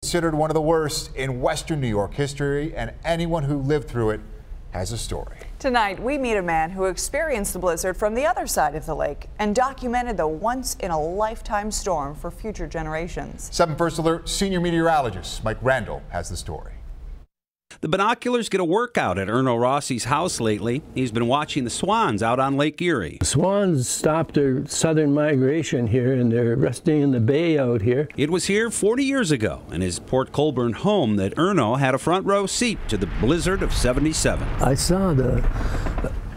Considered one of the worst in Western New York history, and anyone who lived through it has a story. Tonight, we meet a man who experienced the blizzard from the other side of the lake and documented the once-in-a-lifetime storm for future generations. 7 First Alert senior meteorologist Mike Randall has the story. The binoculars get a workout at Erno Rossi's house lately. He's been watching the swans out on Lake Erie. Swans stopped their southern migration here, and they're resting in the bay out here. It was here 40 years ago in his Port Colborne home that Erno had a front row seat to the blizzard of '77. I saw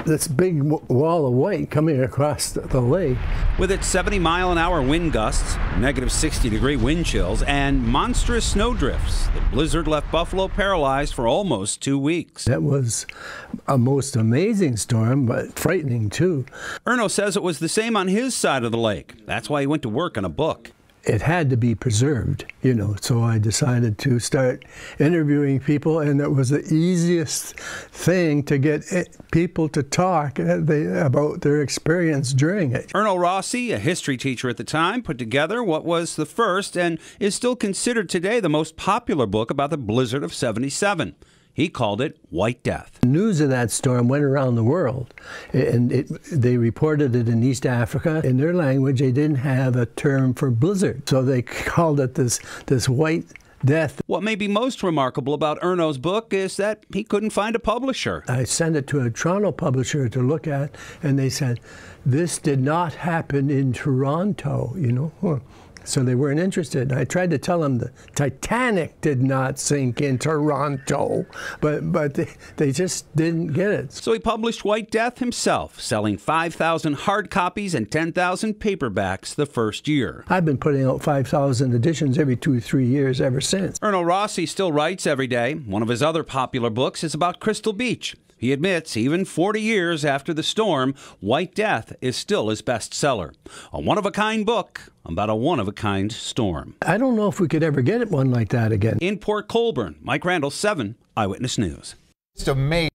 this big wall of white coming across the lake. With its 70-mile-an-hour wind gusts, negative 60-degree wind chills, and monstrous snow drifts, the blizzard left Buffalo paralyzed for almost 2 weeks. That was a most amazing storm, but frightening too. Erno says it was the same on his side of the lake. That's why he went to work on a book. It had to be preserved, so I decided to start interviewing people, and it was the easiest thing to get people to talk about their experience during it. Erno Rossi, a history teacher at the time, put together what was the first and is still considered today the most popular book about the blizzard of '77. He called it White Death. News of that storm went around the world, and they reported it in East Africa. In their language, they didn't have a term for blizzard, so they called it this White Death. What may be most remarkable about Erno's book is that he couldn't find a publisher. I sent it to a Toronto publisher to look at, and they said, this did not happen in Toronto, So they weren't interested. I tried to tell them the Titanic did not sink in Toronto, but they just didn't get it. So he published White Death himself, selling 5,000 hard copies and 10,000 paperbacks the first year. I've been putting out 5,000 editions every 2 or 3 years ever since. Erno Rossi still writes every day. One of his other popular books is about Crystal Beach. He admits, even 40 years after the storm, White Death is still his bestseller. A one-of-a-kind book about a one-of-a-kind storm. I don't know if we could ever get one like that again. In Port Colborne, Mike Randall, 7 Eyewitness News. It's amazing.